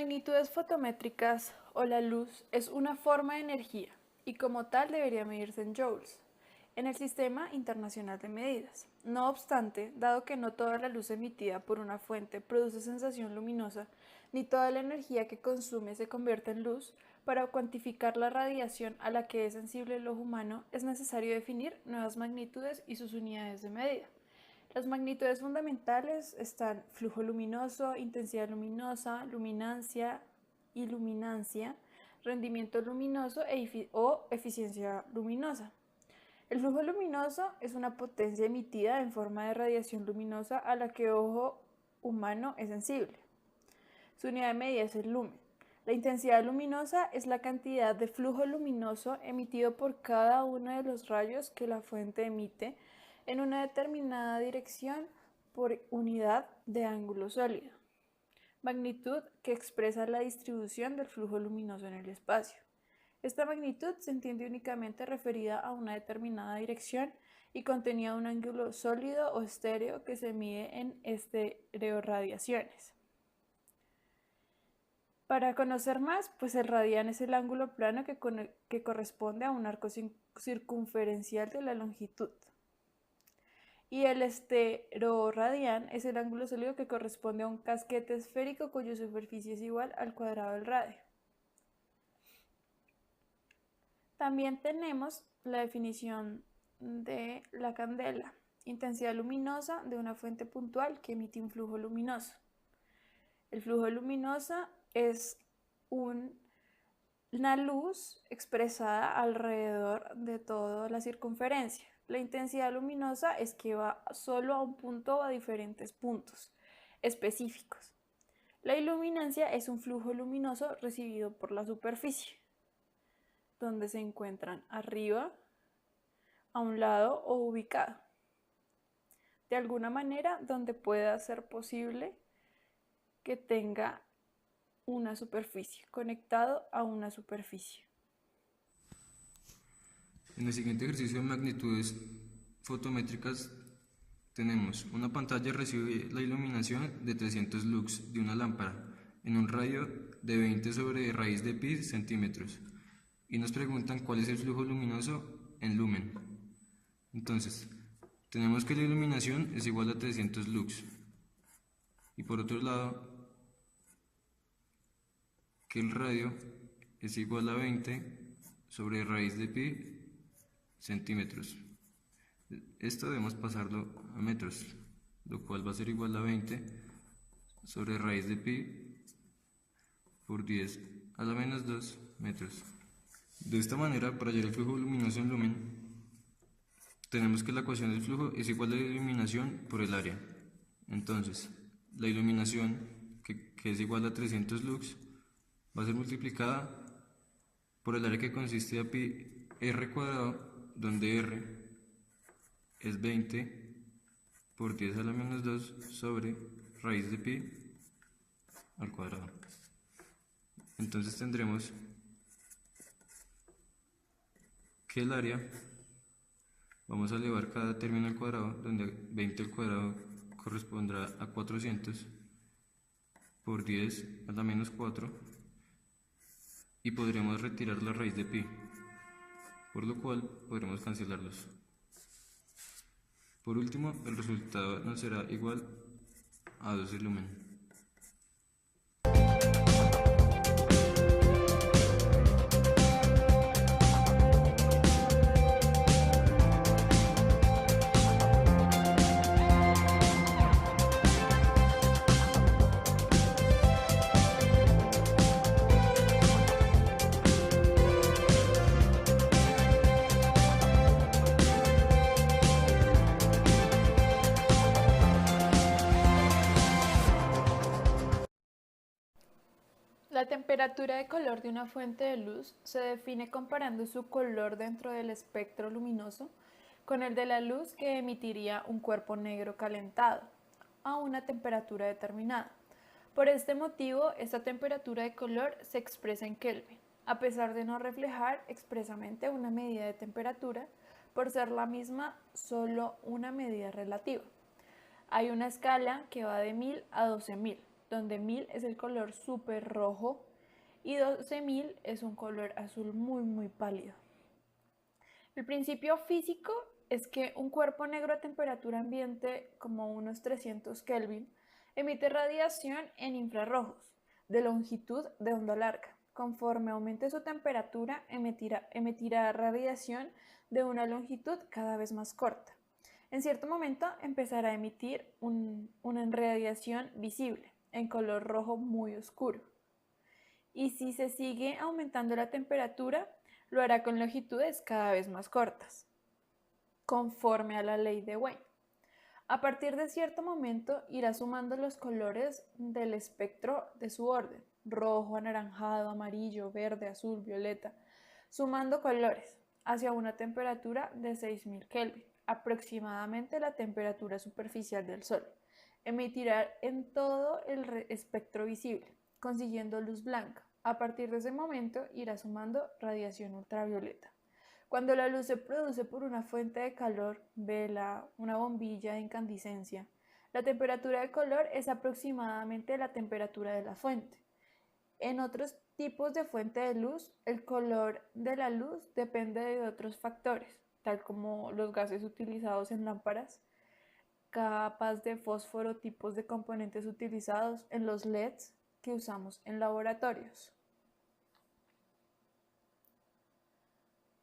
magnitudes fotométricas o la luz es una forma de energía y como tal debería medirse en joules en el Sistema Internacional de Medidas. No obstante, dado que no toda la luz emitida por una fuente produce sensación luminosa, ni toda la energía que consume se convierte en luz, para cuantificar la radiación a la que es sensible el ojo humano es necesario definir nuevas magnitudes y sus unidades de medida. Las magnitudes fundamentales están flujo luminoso, intensidad luminosa, luminancia, iluminancia, rendimiento luminoso o eficiencia luminosa. El flujo luminoso es una potencia emitida en forma de radiación luminosa a la que el ojo humano es sensible. Su unidad de medida es el lumen. La intensidad luminosa es la cantidad de flujo luminoso emitido por cada uno de los rayos que la fuente emite en una determinada dirección por unidad de ángulo sólido. Magnitud que expresa la distribución del flujo luminoso en el espacio. Esta magnitud se entiende únicamente referida a una determinada dirección y contenida un ángulo sólido o estéreo que se mide en estereoradiaciones. Para conocer más, pues el radián es el ángulo plano que corresponde a un arco circunferencial de la longitud. Y el estereoradián es el ángulo sólido que corresponde a un casquete esférico cuya superficie es igual al cuadrado del radio. También tenemos la definición de la candela, intensidad luminosa de una fuente puntual que emite un flujo luminoso. El flujo luminoso es una luz expresada alrededor de toda la circunferencia. La intensidad luminosa es que va solo a un punto o a diferentes puntos específicos. La iluminancia es un flujo luminoso recibido por la superficie, donde se encuentran arriba, a un lado o ubicado. De alguna manera donde pueda ser posible que tenga una superficie, conectado a una superficie. En el siguiente ejercicio de magnitudes fotométricas tenemos una pantalla recibe la iluminación de 300 lux de una lámpara en un radio de 20 sobre raíz de pi centímetros y nos preguntan cuál es el flujo luminoso en lumen. Entonces, tenemos que la iluminación es igual a 300 lux y por otro lado que el radio es igual a 20 sobre raíz de pi centímetros. Esto debemos pasarlo a metros, lo cual va a ser igual a 20 sobre raíz de pi por 10 a la menos 2 metros. De esta manera, para hallar el flujo luminoso en lumen, tenemos que la ecuación del flujo es igual a la iluminación por el área. Entonces, la iluminación, que es igual a 300 lux, va a ser multiplicada por el área que consiste a pi r cuadrado, donde r es 20 por 10 a la menos 2 sobre raíz de pi al cuadrado. Entonces tendremos que el área, vamos a elevar cada término al cuadrado, donde 20 al cuadrado correspondrá a 400 por 10 a la menos 4 y podremos retirar la raíz de pi, por lo cual podremos cancelarlos. Por último, el resultado nos será igual a 12 lumen. La temperatura de color de una fuente de luz se define comparando su color dentro del espectro luminoso con el de la luz que emitiría un cuerpo negro calentado a una temperatura determinada. Por este motivo, esta temperatura de color se expresa en Kelvin, a pesar de no reflejar expresamente una medida de temperatura, por ser la misma solo una medida relativa. Hay una escala que va de 1000 a 12000. donde 1000 es el color súper rojo y 12000 es un color azul muy pálido. El principio físico es que un cuerpo negro a temperatura ambiente, como unos 300 Kelvin, emite radiación en infrarrojos de longitud de onda larga. Conforme aumente su temperatura, emitirá radiación de una longitud cada vez más corta. En cierto momento empezará a emitir una radiación visible, en color rojo muy oscuro. Y si se sigue aumentando la temperatura, lo hará con longitudes cada vez más cortas, conforme a la ley de Wien. A partir de cierto momento irá sumando los colores del espectro de su orden, rojo, anaranjado, amarillo, verde, azul, violeta, sumando colores hacia una temperatura de 6000 Kelvin, aproximadamente la temperatura superficial del Sol. Emitirá en todo el espectro visible, consiguiendo luz blanca. A partir de ese momento irá sumando radiación ultravioleta. Cuando la luz se produce por una fuente de calor, vela, una bombilla de incandescencia, la temperatura de color es aproximadamente la temperatura de la fuente. En otros tipos de fuente de luz, el color de la luz depende de otros factores, tal como los gases utilizados en lámparas, capas de fósforo, tipos de componentes utilizados en los LEDs que usamos en laboratorios.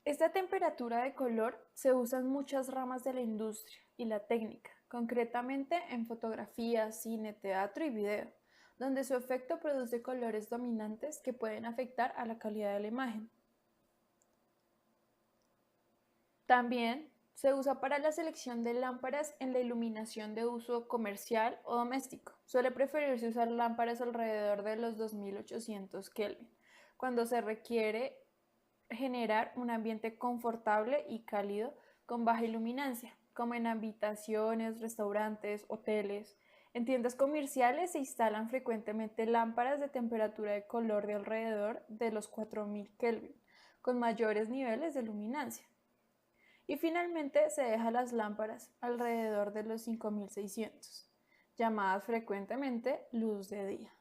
Esta temperatura de color se usa en muchas ramas de la industria y la técnica, concretamente en fotografía, cine, teatro y video, donde su efecto produce colores dominantes que pueden afectar a la calidad de la imagen. También se usa para la selección de lámparas en la iluminación de uso comercial o doméstico. Suele preferirse usar lámparas alrededor de los 2800 Kelvin, cuando se requiere generar un ambiente confortable y cálido con baja iluminancia, como en habitaciones, restaurantes, hoteles. En tiendas comerciales se instalan frecuentemente lámparas de temperatura de color de alrededor de los 4000 Kelvin, con mayores niveles de luminancia. Y finalmente se deja las lámparas alrededor de los 5600, llamadas frecuentemente luz de día.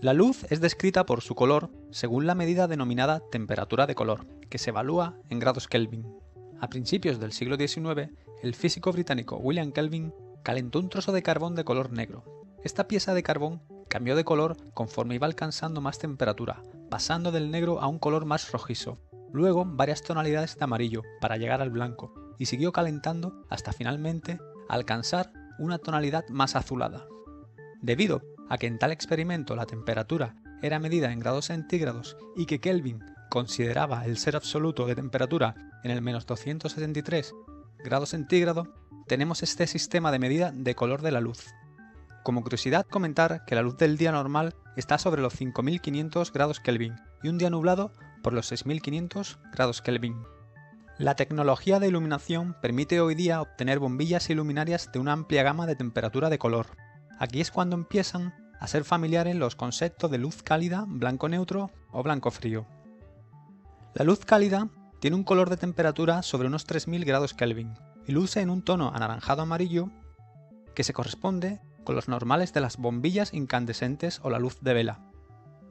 La luz es descrita por su color según la medida denominada temperatura de color, que se evalúa en grados Kelvin. A principios del siglo XIX, el físico británico William Kelvin calentó un trozo de carbón de color negro. Esta pieza de carbón cambió de color conforme iba alcanzando más temperatura, pasando del negro a un color más rojizo, luego varias tonalidades de amarillo para llegar al blanco, y siguió calentando hasta finalmente alcanzar una tonalidad más azulada. Debido a que en tal experimento la temperatura era medida en grados centígrados y que Kelvin consideraba el ser absoluto de temperatura en el menos 273 grados centígrados, tenemos este sistema de medida de color de la luz. Como curiosidad, comentar que la luz del día normal está sobre los 5500 grados Kelvin y un día nublado por los 6500 grados Kelvin. La tecnología de iluminación permite hoy día obtener bombillas y luminarias de una amplia gama de temperatura de color. Aquí es cuando empiezan a ser familiares los conceptos de luz cálida, blanco neutro o blanco frío. La luz cálida tiene un color de temperatura sobre unos 3000 grados Kelvin y luce en un tono anaranjado amarillo que se corresponde con los normales de las bombillas incandescentes o la luz de vela.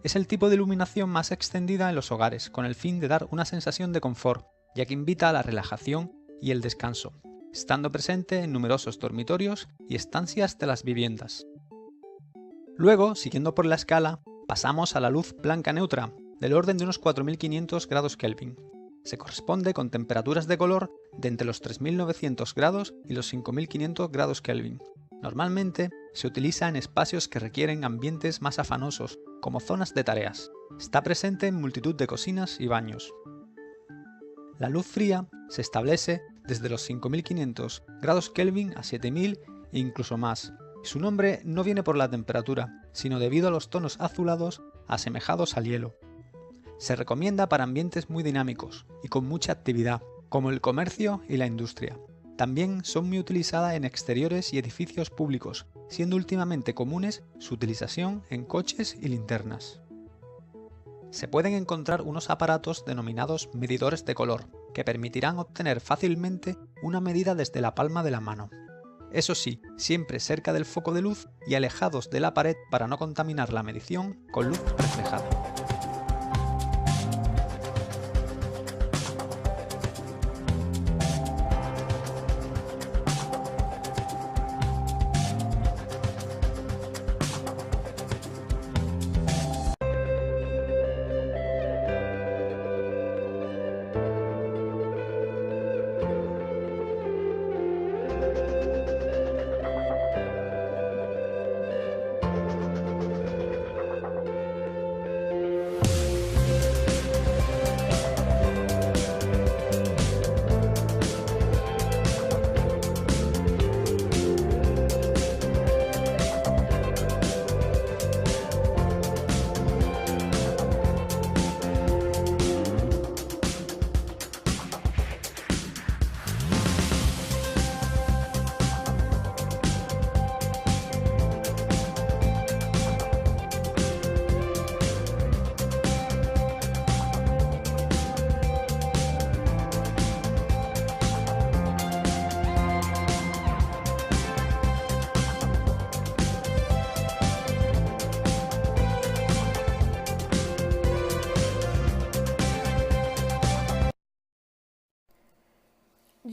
Es el tipo de iluminación más extendida en los hogares, con el fin de dar una sensación de confort, ya que invita a la relajación y el descanso, estando presente en numerosos dormitorios y estancias de las viviendas. Luego, siguiendo por la escala, pasamos a la luz blanca neutra, del orden de unos 4500 grados Kelvin. Se corresponde con temperaturas de color de entre los 3900 grados y los 5500 grados Kelvin. Normalmente se utiliza en espacios que requieren ambientes más afanosos, como zonas de tareas. Está presente en multitud de cocinas y baños. La luz fría se establece desde los 5500 grados Kelvin a 7000 e incluso más. Su nombre no viene por la temperatura, sino debido a los tonos azulados asemejados al hielo. Se recomienda para ambientes muy dinámicos y con mucha actividad, como el comercio y la industria. También son muy utilizadas en exteriores y edificios públicos, siendo últimamente comunes su utilización en coches y linternas. Se pueden encontrar unos aparatos denominados medidores de color, que permitirán obtener fácilmente una medida desde la palma de la mano. Eso sí, siempre cerca del foco de luz y alejados de la pared para no contaminar la medición con luz reflejada.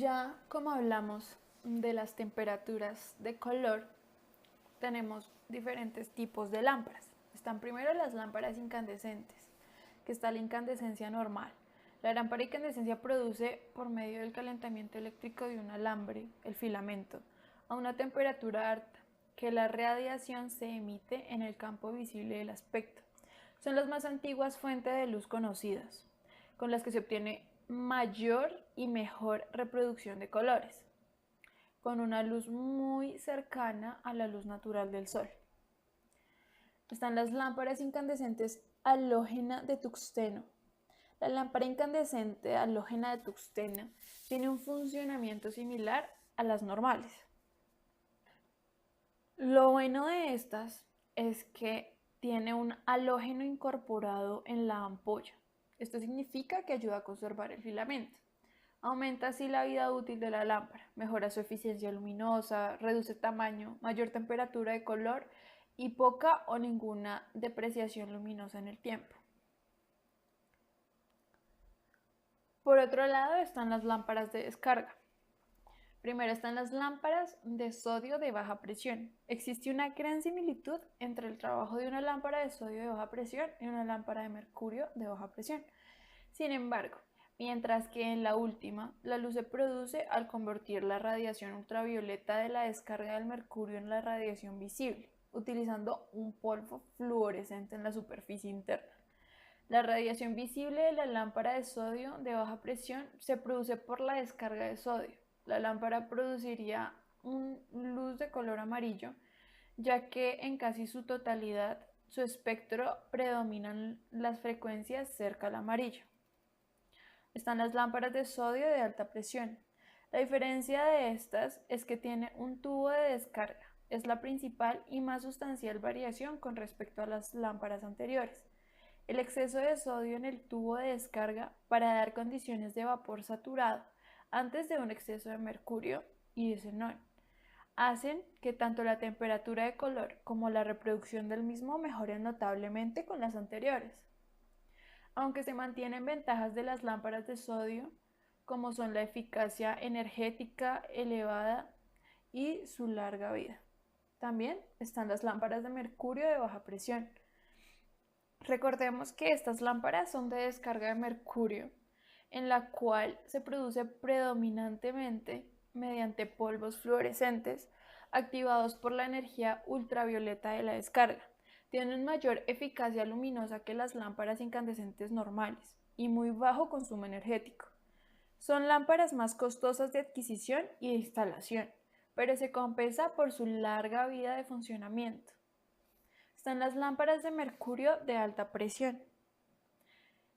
Ya como hablamos de las temperaturas de color, tenemos diferentes tipos de lámparas. Están primero las lámparas incandescentes, que está la incandescencia normal. La lámpara incandescencia produce por medio del calentamiento eléctrico de un alambre, el filamento, a una temperatura alta, que la radiación se emite en el campo visible del espectro. Son las más antiguas fuentes de luz conocidas, con las que se obtiene mayor y mejor reproducción de colores, con una luz muy cercana a la luz natural del sol. Están las lámparas incandescentes halógena de tungsteno. La lámpara incandescente halógena de tungsteno tiene un funcionamiento similar a las normales. Lo bueno de estas es que tiene un halógeno incorporado en la ampolla. Esto significa que ayuda a conservar el filamento. Aumenta así la vida útil de la lámpara, mejora su eficiencia luminosa, reduce tamaño, mayor temperatura de color y poca o ninguna depreciación luminosa en el tiempo. Por otro lado están las lámparas de descarga. Primero están las lámparas de sodio de baja presión. Existe una gran similitud entre el trabajo de una lámpara de sodio de baja presión y una lámpara de mercurio de baja presión. Sin embargo, mientras que en la última, la luz se produce al convertir la radiación ultravioleta de la descarga del mercurio en la radiación visible, utilizando un polvo fluorescente en la superficie interna. La radiación visible de la lámpara de sodio de baja presión se produce por la descarga de sodio. La lámpara produciría una luz de color amarillo, ya que en casi su totalidad su espectro predominan las frecuencias cerca al amarillo. Están las lámparas de sodio de alta presión. La diferencia de estas es que tiene un tubo de descarga. Es la principal y más sustancial variación con respecto a las lámparas anteriores. El exceso de sodio en el tubo de descarga para dar condiciones de vapor saturado antes de un exceso de mercurio y de xenón hacen que tanto la temperatura de color como la reproducción del mismo mejoren notablemente con las anteriores. Aunque se mantienen ventajas de las lámparas de sodio, como son la eficacia energética elevada y su larga vida. También están las lámparas de mercurio de baja presión. Recordemos que estas lámparas son de descarga de mercurio, en la cual se produce predominantemente mediante polvos fluorescentes activados por la energía ultravioleta de la descarga. Tienen mayor eficacia luminosa que las lámparas incandescentes normales y muy bajo consumo energético. Son lámparas más costosas de adquisición y de instalación, pero se compensa por su larga vida de funcionamiento. Están las lámparas de mercurio de alta presión.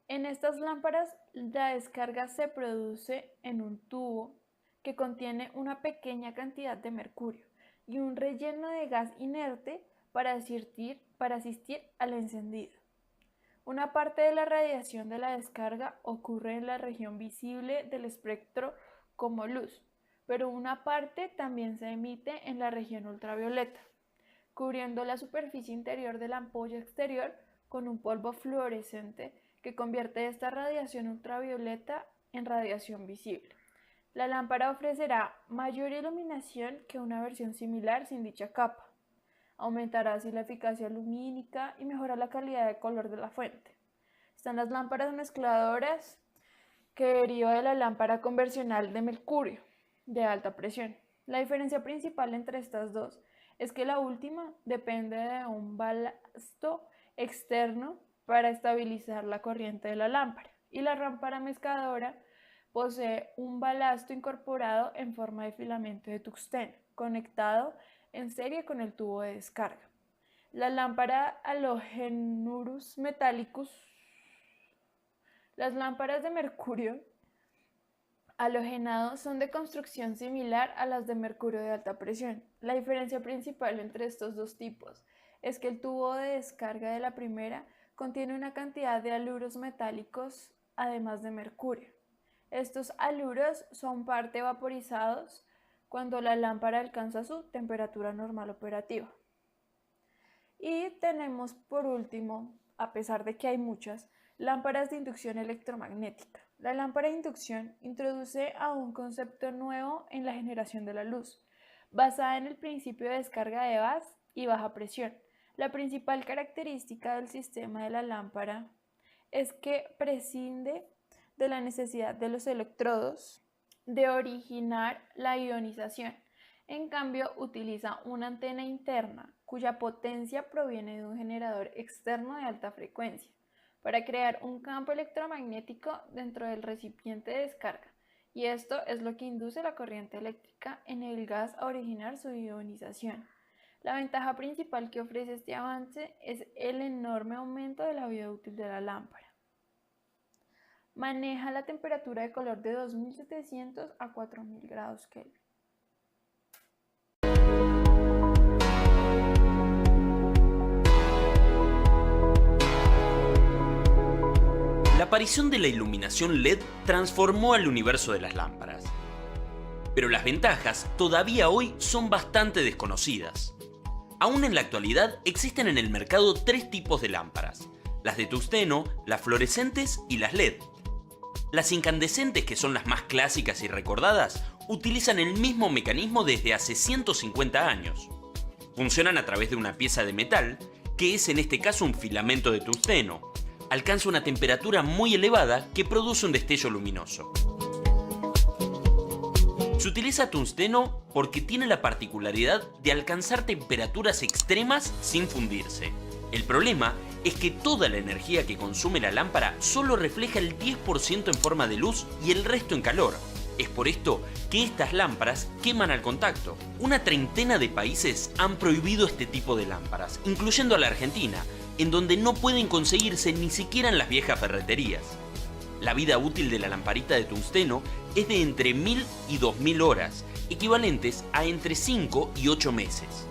En estas lámparas la descarga se produce en un tubo que contiene una pequeña cantidad de mercurio y un relleno de gas inerte para asistir al encendido. Una parte de la radiación de la descarga ocurre en la región visible del espectro como luz, pero una parte también se emite en la región ultravioleta, cubriendo la superficie interior de la ampolla exterior con un polvo fluorescente que convierte esta radiación ultravioleta en radiación visible. La lámpara ofrecerá mayor iluminación que una versión similar sin dicha capa. Aumentará así la eficacia lumínica y mejora la calidad de color de la fuente. Están las lámparas mezcladoras, que deriva de la lámpara convencional de mercurio de alta presión. La diferencia principal entre estas dos es que la última depende de un balasto externo para estabilizar la corriente de la lámpara, y la lámpara mezcladora posee un balasto incorporado en forma de filamento de tungsteno, conectado en serie con el tubo de descarga. La lámpara halogenurus metallicus. Las lámparas de mercurio halogenado son de construcción similar a las de mercurio de alta presión. La diferencia principal entre estos dos tipos es que el tubo de descarga de la primera contiene una cantidad de haluros metálicos además de mercurio. Estos haluros son parte vaporizados cuando la lámpara alcanza su temperatura normal operativa. Y tenemos por último, a pesar de que hay muchas, lámparas de inducción electromagnética. La lámpara de inducción introduce a un concepto nuevo en la generación de la luz, basada en el principio de descarga de Bass y baja presión. La principal característica del sistema de la lámpara es que prescinde de la necesidad de los electrodos de originar la ionización. En cambio, utiliza una antena interna cuya potencia proviene de un generador externo de alta frecuencia para crear un campo electromagnético dentro del recipiente de descarga, y esto es lo que induce la corriente eléctrica en el gas a originar su ionización. La ventaja principal que ofrece este avance es el enorme aumento de la vida útil de la lámpara. Maneja la temperatura de color de 2700 a 4000 grados Kelvin. La aparición de la iluminación LED transformó al universo de las lámparas. Pero las ventajas todavía hoy son bastante desconocidas. Aún en la actualidad existen en el mercado tres tipos de lámparas: las de tungsteno, las fluorescentes y las LED. Las incandescentes, que son las más clásicas y recordadas, utilizan el mismo mecanismo desde hace 150 años. Funcionan a través de una pieza de metal, que es en este caso un filamento de tungsteno. Alcanza una temperatura muy elevada que produce un destello luminoso. Se utiliza tungsteno porque tiene la particularidad de alcanzar temperaturas extremas sin fundirse. El problema es que toda la energía que consume la lámpara solo refleja el 10% en forma de luz y el resto en calor. Es por esto que estas lámparas queman al contacto. Una treintena de países han prohibido este tipo de lámparas, incluyendo a la Argentina, en donde no pueden conseguirse ni siquiera en las viejas ferreterías. La vida útil de la lamparita de tungsteno es de entre 1000 y 2000 horas, equivalentes a entre 5 y 8 meses.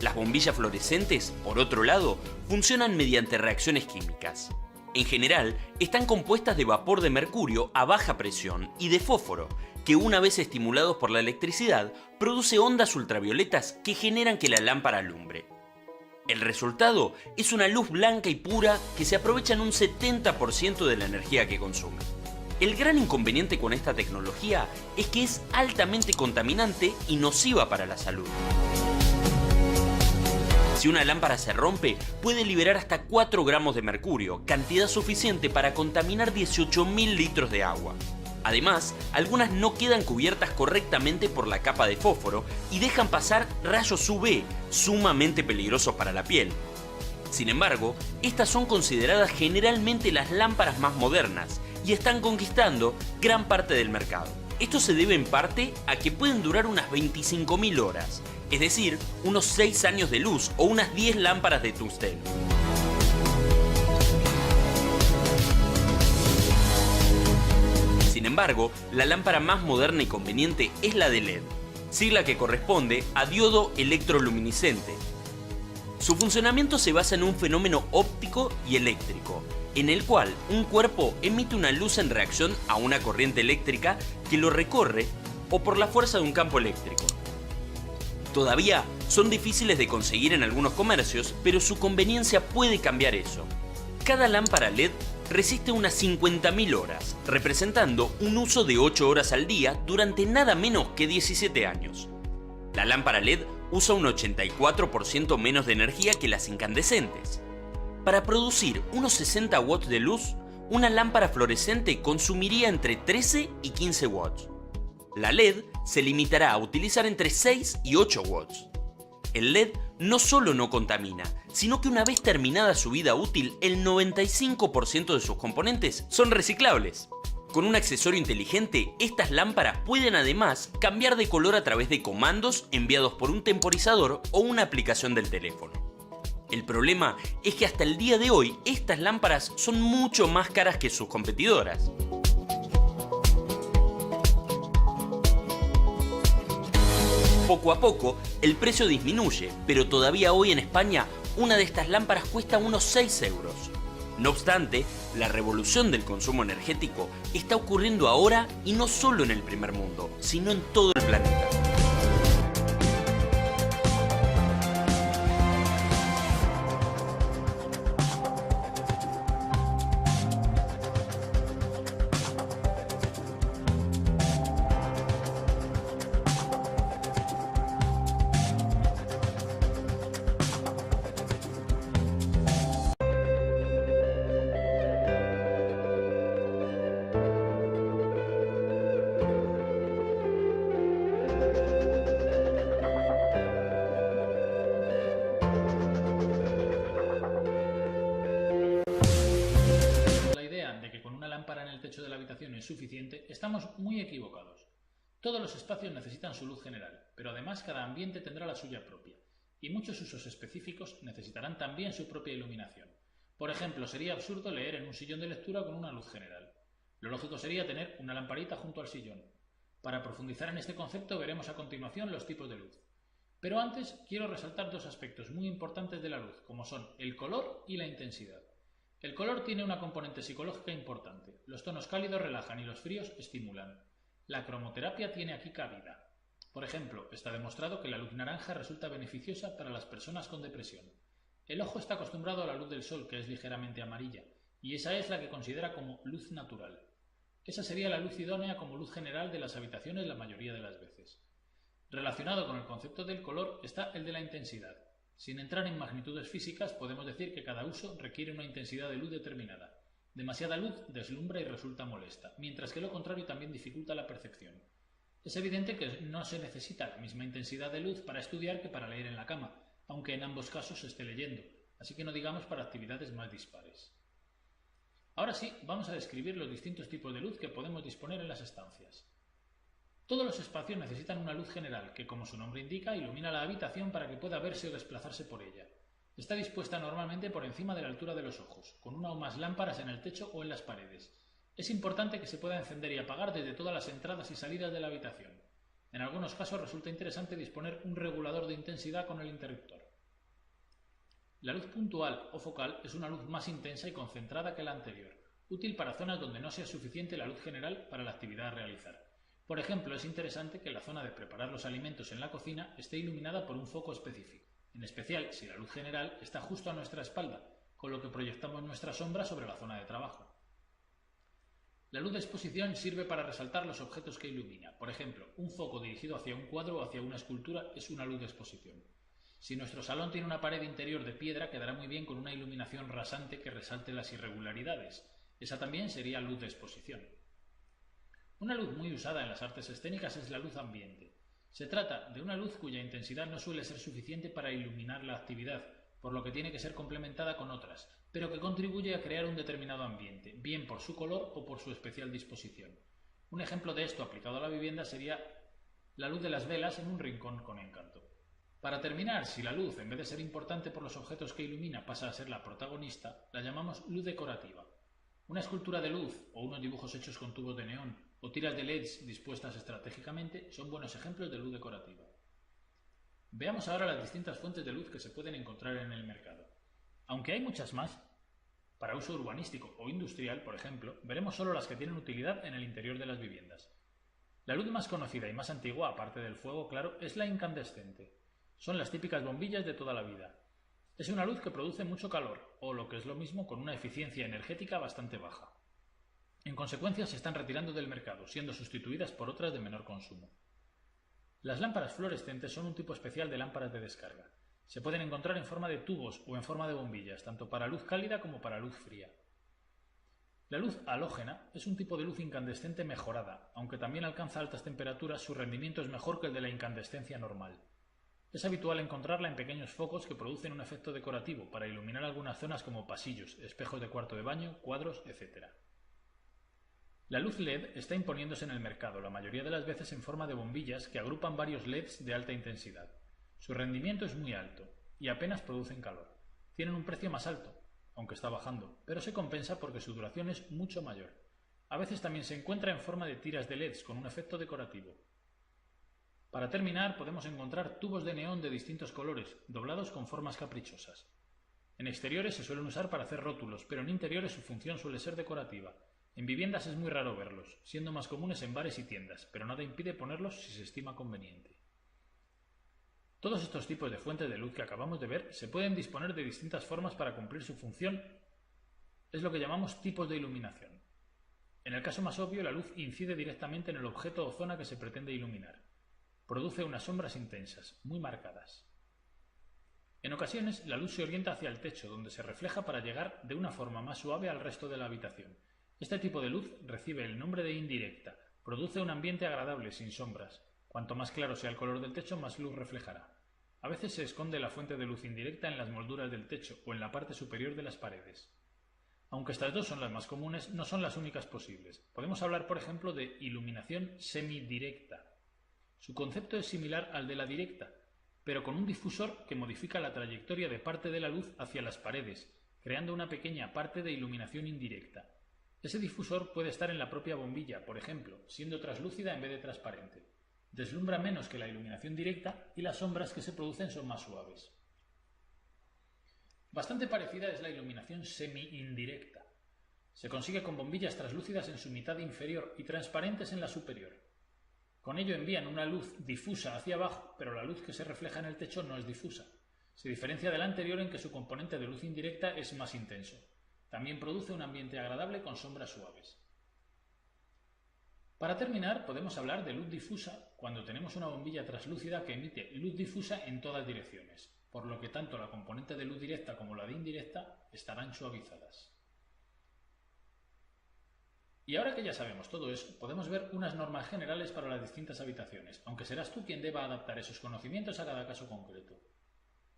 Las bombillas fluorescentes, por otro lado, funcionan mediante reacciones químicas. En general, están compuestas de vapor de mercurio a baja presión y de fósforo, que una vez estimulados por la electricidad, produce ondas ultravioletas que generan que la lámpara alumbre. El resultado es una luz blanca y pura que se aprovecha en un 70% de la energía que consume. El gran inconveniente con esta tecnología es que es altamente contaminante y nociva para la salud. Si una lámpara se rompe, puede liberar hasta 4 gramos de mercurio, cantidad suficiente para contaminar 18.000 litros de agua. Además, algunas no quedan cubiertas correctamente por la capa de fósforo y dejan pasar rayos UV, sumamente peligrosos para la piel. Sin embargo, estas son consideradas generalmente las lámparas más modernas y están conquistando gran parte del mercado. Esto se debe en parte a que pueden durar unas 25.000 horas, es decir, unos 6 años de luz o unas 10 lámparas de tungsteno. Sin embargo, la lámpara más moderna y conveniente es la de LED, sigla que corresponde a diodo electroluminiscente. Su funcionamiento se basa en un fenómeno óptico y eléctrico, en el cual un cuerpo emite una luz en reacción a una corriente eléctrica que lo recorre o por la fuerza de un campo eléctrico. Todavía son difíciles de conseguir en algunos comercios, pero su conveniencia puede cambiar eso. Cada lámpara LED resiste unas 50.000 horas, representando un uso de 8 horas al día durante nada menos que 17 años. La lámpara LED usa un 84% menos de energía que las incandescentes. Para producir unos 60 watts de luz, una lámpara fluorescente consumiría entre 13 y 15 watts. La LED se limitará a utilizar entre 6 y 8 watts. El LED no solo no contamina, sino que una vez terminada su vida útil, el 95% de sus componentes son reciclables. Con un accesorio inteligente, estas lámparas pueden además cambiar de color a través de comandos enviados por un temporizador o una aplicación del teléfono. El problema es que hasta el día de hoy, estas lámparas son mucho más caras que sus competidoras. Poco a poco, el precio disminuye, pero todavía hoy en España, una de estas lámparas cuesta unos 6 euros. No obstante, la revolución del consumo energético está ocurriendo ahora y no solo en el primer mundo, sino en todo el planeta. De la habitación es suficiente, estamos muy equivocados. Todos los espacios necesitan su luz general, pero además cada ambiente tendrá la suya propia, y muchos usos específicos necesitarán también su propia iluminación. Por ejemplo, sería absurdo leer en un sillón de lectura con una luz general. Lo lógico sería tener una lamparita junto al sillón. Para profundizar en este concepto veremos a continuación los tipos de luz. Pero antes quiero resaltar dos aspectos muy importantes de la luz, como son el color y la intensidad. El color tiene una componente psicológica importante. Los tonos cálidos relajan y los fríos estimulan. La cromoterapia tiene aquí cabida. Por ejemplo, está demostrado que la luz naranja resulta beneficiosa para las personas con depresión. El ojo está acostumbrado a la luz del sol, que es ligeramente amarilla, y esa es la que considera como luz natural. Esa sería la luz idónea como luz general de las habitaciones la mayoría de las veces. Relacionado con el concepto del color está el de la intensidad. Sin entrar en magnitudes físicas, podemos decir que cada uso requiere una intensidad de luz determinada. Demasiada luz deslumbra y resulta molesta, mientras que lo contrario también dificulta la percepción. Es evidente que no se necesita la misma intensidad de luz para estudiar que para leer en la cama, aunque en ambos casos se esté leyendo, así que no digamos para actividades más dispares. Ahora sí, vamos a describir los distintos tipos de luz que podemos disponer en las estancias. Todos los espacios necesitan una luz general que, como su nombre indica, ilumina la habitación para que pueda verse o desplazarse por ella. Está dispuesta normalmente por encima de la altura de los ojos, con una o más lámparas en el techo o en las paredes. Es importante que se pueda encender y apagar desde todas las entradas y salidas de la habitación. En algunos casos resulta interesante disponer un regulador de intensidad con el interruptor. La luz puntual o focal es una luz más intensa y concentrada que la anterior, útil para zonas donde no sea suficiente la luz general para la actividad a realizar. Por ejemplo, es interesante que la zona de preparar los alimentos en la cocina esté iluminada por un foco específico, en especial si la luz general está justo a nuestra espalda, con lo que proyectamos nuestra sombra sobre la zona de trabajo. La luz de exposición sirve para resaltar los objetos que ilumina. Por ejemplo, un foco dirigido hacia un cuadro o hacia una escultura es una luz de exposición. Si nuestro salón tiene una pared interior de piedra, quedará muy bien con una iluminación rasante que resalte las irregularidades. Esa también sería luz de exposición. Una luz muy usada en las artes escénicas es la luz ambiente. Se trata de una luz cuya intensidad no suele ser suficiente para iluminar la actividad, por lo que tiene que ser complementada con otras, pero que contribuye a crear un determinado ambiente, bien por su color o por su especial disposición. Un ejemplo de esto aplicado a la vivienda sería la luz de las velas en un rincón con encanto. Para terminar, si la luz, en vez de ser importante por los objetos que ilumina, pasa a ser la protagonista, la llamamos luz decorativa. Una escultura de luz o unos dibujos hechos con tubos de neón o tiras de LEDs dispuestas estratégicamente son buenos ejemplos de luz decorativa. Veamos ahora las distintas fuentes de luz que se pueden encontrar en el mercado. Aunque hay muchas más, para uso urbanístico o industrial, por ejemplo, veremos solo las que tienen utilidad en el interior de las viviendas. La luz más conocida y más antigua, aparte del fuego, claro, es la incandescente. Son las típicas bombillas de toda la vida. Es una luz que produce mucho calor, o lo que es lo mismo, con una eficiencia energética bastante baja. En consecuencia, se están retirando del mercado, siendo sustituidas por otras de menor consumo. Las lámparas fluorescentes son un tipo especial de lámparas de descarga. Se pueden encontrar en forma de tubos o en forma de bombillas, tanto para luz cálida como para luz fría. La luz halógena es un tipo de luz incandescente mejorada, aunque también alcanza altas temperaturas, su rendimiento es mejor que el de la incandescencia normal. Es habitual encontrarla en pequeños focos que producen un efecto decorativo para iluminar algunas zonas como pasillos, espejos de cuarto de baño, cuadros, etc. La luz LED está imponiéndose en el mercado, la mayoría de las veces en forma de bombillas que agrupan varios LEDs de alta intensidad. Su rendimiento es muy alto y apenas producen calor. Tienen un precio más alto, aunque está bajando, pero se compensa porque su duración es mucho mayor. A veces también se encuentra en forma de tiras de LEDs con un efecto decorativo. Para terminar, podemos encontrar tubos de neón de distintos colores, doblados con formas caprichosas. En exteriores se suelen usar para hacer rótulos, pero en interiores su función suele ser decorativa. En viviendas es muy raro verlos, siendo más comunes en bares y tiendas, pero nada impide ponerlos si se estima conveniente. Todos estos tipos de fuentes de luz que acabamos de ver se pueden disponer de distintas formas para cumplir su función. Es lo que llamamos tipos de iluminación. En el caso más obvio, la luz incide directamente en el objeto o zona que se pretende iluminar. Produce unas sombras intensas, muy marcadas. En ocasiones, la luz se orienta hacia el techo, donde se refleja para llegar de una forma más suave al resto de la habitación. Este tipo de luz recibe el nombre de indirecta, produce un ambiente agradable, sin sombras. Cuanto más claro sea el color del techo, más luz reflejará. A veces se esconde la fuente de luz indirecta en las molduras del techo o en la parte superior de las paredes. Aunque estas dos son las más comunes, no son las únicas posibles. Podemos hablar, por ejemplo, de iluminación semidirecta. Su concepto es similar al de la directa, pero con un difusor que modifica la trayectoria de parte de la luz hacia las paredes, creando una pequeña parte de iluminación indirecta. Ese difusor puede estar en la propia bombilla, por ejemplo, siendo translúcida en vez de transparente. Deslumbra menos que la iluminación directa y las sombras que se producen son más suaves. Bastante parecida es la iluminación semi-indirecta. Se consigue con bombillas translúcidas en su mitad inferior y transparentes en la superior. Con ello envían una luz difusa hacia abajo, pero la luz que se refleja en el techo no es difusa. Se diferencia de la anterior en que su componente de luz indirecta es más intenso. También produce un ambiente agradable con sombras suaves. Para terminar, podemos hablar de luz difusa cuando tenemos una bombilla translúcida que emite luz difusa en todas direcciones, por lo que tanto la componente de luz directa como la de indirecta estarán suavizadas. Y ahora que ya sabemos todo eso, podemos ver unas normas generales para las distintas habitaciones, aunque serás tú quien deba adaptar esos conocimientos a cada caso concreto.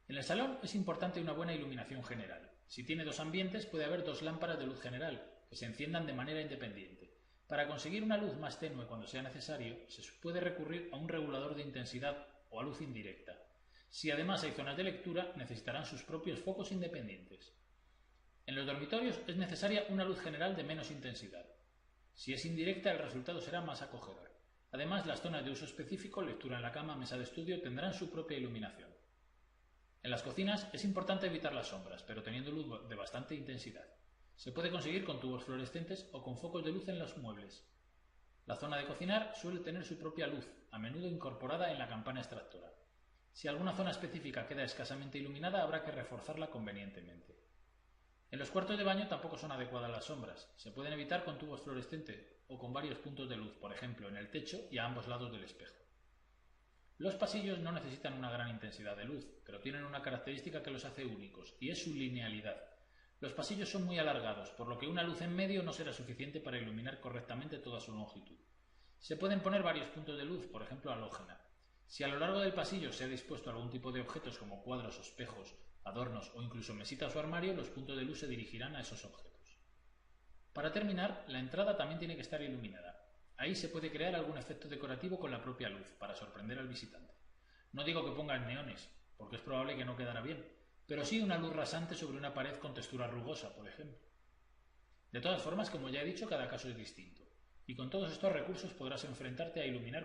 En el salón es importante una buena iluminación general. Si tiene dos ambientes, puede haber dos lámparas de luz general, que se enciendan de manera independiente. Para conseguir una luz más tenue cuando sea necesario, se puede recurrir a un regulador de intensidad o a luz indirecta. Si además hay zonas de lectura, necesitarán sus propios focos independientes. En los dormitorios es necesaria una luz general de menos intensidad. Si es indirecta, el resultado será más acogedor. Además, las zonas de uso específico, lectura en la cama, mesa de estudio, tendrán su propia iluminación. En las cocinas es importante evitar las sombras, pero teniendo luz de bastante intensidad. Se puede conseguir con tubos fluorescentes o con focos de luz en los muebles. La zona de cocinar suele tener su propia luz, a menudo incorporada en la campana extractora. Si alguna zona específica queda escasamente iluminada, habrá que reforzarla convenientemente. En los cuartos de baño tampoco son adecuadas las sombras. Se pueden evitar con tubos fluorescentes o con varios puntos de luz, por ejemplo, en el techo y a ambos lados del espejo. Los pasillos no necesitan una gran intensidad de luz, pero tienen una característica que los hace únicos, y es su linealidad. Los pasillos son muy alargados, por lo que una luz en medio no será suficiente para iluminar correctamente toda su longitud. Se pueden poner varios puntos de luz, por ejemplo halógena. Si a lo largo del pasillo se ha dispuesto algún tipo de objetos como cuadros o espejos, adornos o incluso mesitas o armario, los puntos de luz se dirigirán a esos objetos. Para terminar, la entrada también tiene que estar iluminada. Ahí se puede crear algún efecto decorativo con la propia luz, para sorprender al visitante. No digo que pongan neones, porque es probable que no quedará bien, pero sí una luz rasante sobre una pared con textura rugosa, por ejemplo. De todas formas, como ya he dicho, cada caso es distinto, y con todos estos recursos podrás enfrentarte a iluminar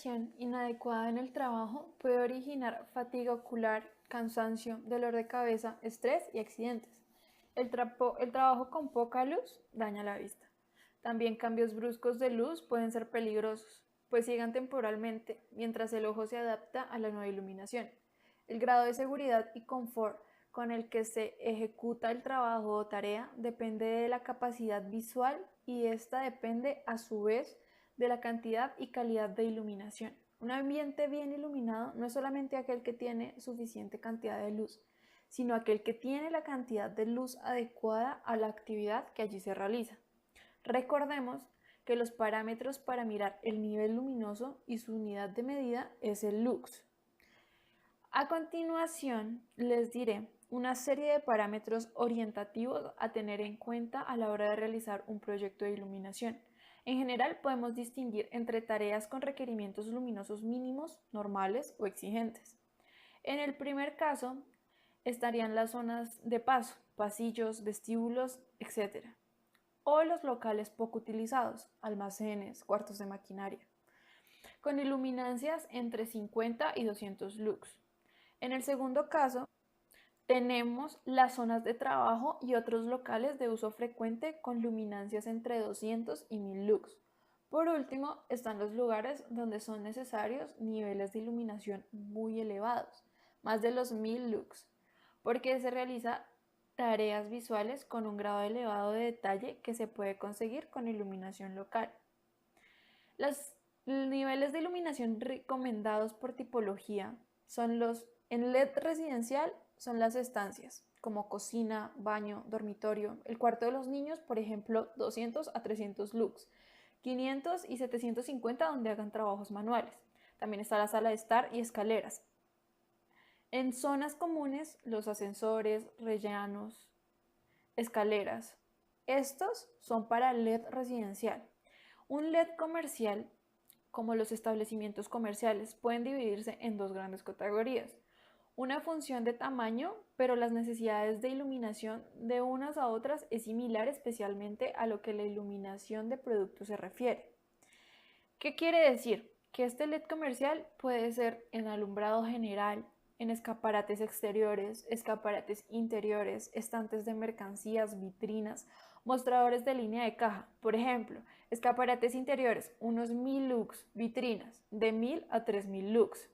iluminación inadecuada en el trabajo puede originar fatiga ocular, cansancio, dolor de cabeza, estrés y accidentes. El trabajo con poca luz daña la vista. También cambios bruscos de luz pueden ser peligrosos, pues ciegan temporalmente mientras el ojo se adapta a la nueva iluminación. El grado de seguridad y confort con el que se ejecuta el trabajo o tarea depende de la capacidad visual y esta depende a su vez de la cantidad y calidad de iluminación. Un ambiente bien iluminado no es solamente aquel que tiene suficiente cantidad de luz, sino aquel que tiene la cantidad de luz adecuada a la actividad que allí se realiza. Recordemos que los parámetros para mirar el nivel luminoso y su unidad de medida es el lux. A continuación les diré una serie de parámetros orientativos a tener en cuenta a la hora de realizar un proyecto de iluminación. En general podemos distinguir entre tareas con requerimientos luminosos mínimos, normales o exigentes. En el primer caso estarían las zonas de paso, pasillos, vestíbulos, etc. O los locales poco utilizados, almacenes, cuartos de maquinaria, con iluminancias entre 50 y 200 lux. En el segundo caso, tenemos las zonas de trabajo y otros locales de uso frecuente con luminancias entre 200 y 1000 lux. Por último, están los lugares donde son necesarios niveles de iluminación muy elevados, más de los 1000 lux, porque se realiza tareas visuales con un grado elevado de detalle que se puede conseguir con iluminación local. Los niveles de iluminación recomendados por tipología son en LED residencial son las estancias, como cocina, baño, dormitorio. El cuarto de los niños, por ejemplo, 200 a 300 lux, 500 y 750 donde hagan trabajos manuales. También está la sala de estar y escaleras. En zonas comunes, los ascensores, rellanos, escaleras. Estos son para LED residencial. Un LED comercial, como los establecimientos comerciales, pueden dividirse en dos grandes categorías. Una función de tamaño, pero las necesidades de iluminación de unas a otras es similar especialmente a lo que la iluminación de producto se refiere. ¿Qué quiere decir? Que este LED comercial puede ser en alumbrado general, en escaparates exteriores, escaparates interiores, estantes de mercancías, vitrinas, mostradores de línea de caja. Por ejemplo, escaparates interiores, unos 1000 lux, vitrinas, de 1000 a 3000 lux.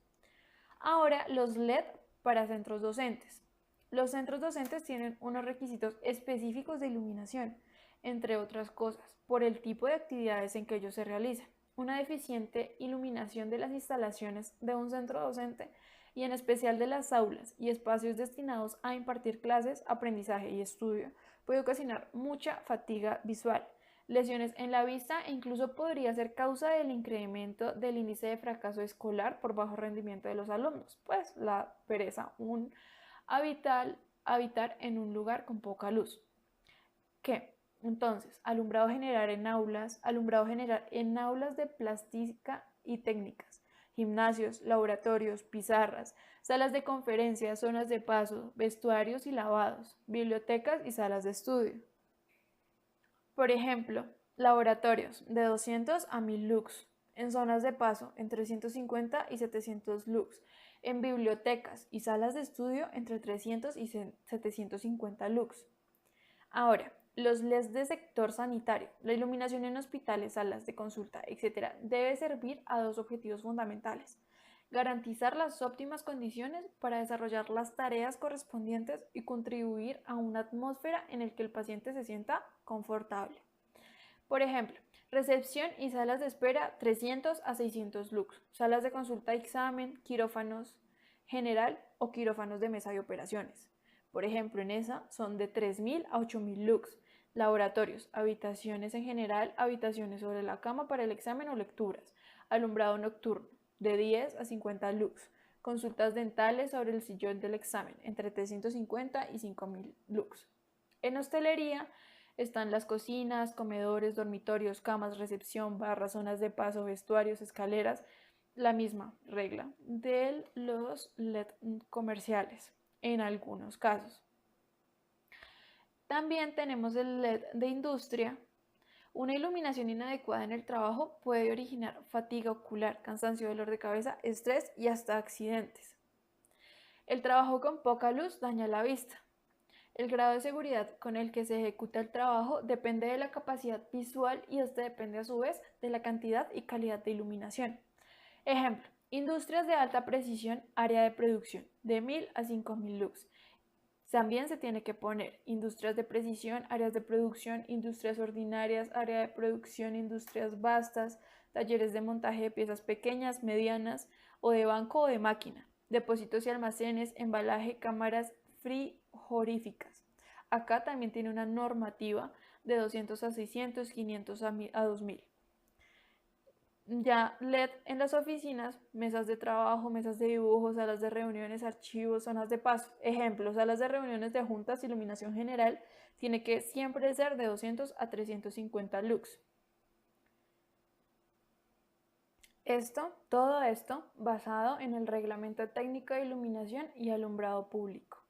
Ahora, los LED para centros docentes. Los centros docentes tienen unos requisitos específicos de iluminación, entre otras cosas, por el tipo de actividades en que ellos se realizan. Una deficiente iluminación de las instalaciones de un centro docente y en especial de las aulas y espacios destinados a impartir clases, aprendizaje y estudio puede ocasionar mucha fatiga visual, lesiones en la vista e incluso podría ser causa del incremento del índice de fracaso escolar por bajo rendimiento de los alumnos, pues la pereza, habitar en un lugar con poca luz. ¿Qué? Entonces, alumbrado general en aulas de plástica y técnicas, gimnasios, laboratorios, pizarras, salas de conferencias, zonas de paso, vestuarios y lavados, bibliotecas y salas de estudio. Por ejemplo, laboratorios de 200 a 1000 lux, en zonas de paso entre 150 y 700 lux, en bibliotecas y salas de estudio entre 300 y 750 lux. Ahora, los LEDs de sector sanitario, la iluminación en hospitales, salas de consulta, etc., debe servir a dos objetivos fundamentales: garantizar las óptimas condiciones para desarrollar las tareas correspondientes y contribuir a una atmósfera en la que el paciente se sienta confortable. Por ejemplo, recepción y salas de espera 300 a 600 lux, salas de consulta y examen, quirófanos general o quirófanos de mesa de operaciones. Por ejemplo, en esa son de 3000 a 8000 lux, laboratorios, habitaciones en general, habitaciones sobre la cama para el examen o lecturas, alumbrado nocturno, de 10 a 50 lux, consultas dentales sobre el sillón del examen, entre 350 y 5000 lux. En hostelería están las cocinas, comedores, dormitorios, camas, recepción, barras, zonas de paso, vestuarios, escaleras, la misma regla de los LED comerciales en algunos casos. También tenemos el LED de industria Una iluminación inadecuada en el trabajo puede originar fatiga ocular, cansancio, dolor de cabeza, estrés y hasta accidentes. El trabajo con poca luz daña la vista. El grado de seguridad con el que se ejecuta el trabajo depende de la capacidad visual y este depende a su vez de la cantidad y calidad de iluminación. Ejemplo, industrias de alta precisión, área de producción, de 1000 a 5000 lux. También se tiene que poner industrias de precisión, áreas de producción, industrias ordinarias, área de producción, industrias vastas, talleres de montaje de piezas pequeñas, medianas o de banco o de máquina, depósitos y almacenes, embalaje, cámaras frigoríficas. Acá también tiene una normativa de 200 a 600, 500 a 2000. Ya LED en las oficinas, mesas de trabajo, mesas de dibujo, salas de reuniones, archivos, zonas de paso. Ejemplo, salas de reuniones de juntas, iluminación general, tiene que siempre ser de 200 a 350 lux. Todo esto basado en el Reglamento Técnico de Iluminación y Alumbrado Público.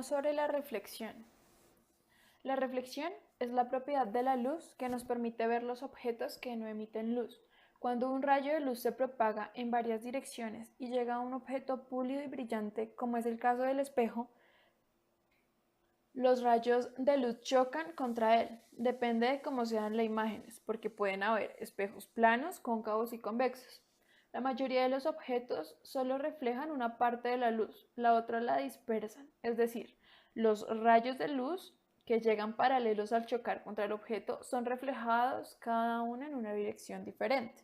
Sobre la reflexión. La reflexión es la propiedad de la luz que nos permite ver los objetos que no emiten luz. Cuando un rayo de luz se propaga en varias direcciones y llega a un objeto pulido y brillante, como es el caso del espejo, los rayos de luz chocan contra él. Depende de cómo sean las imágenes, porque pueden haber espejos planos, cóncavos y convexos. La mayoría de los objetos solo reflejan una parte de la luz, la otra la dispersan, es decir, los rayos de luz que llegan paralelos al chocar contra el objeto son reflejados cada uno en una dirección diferente.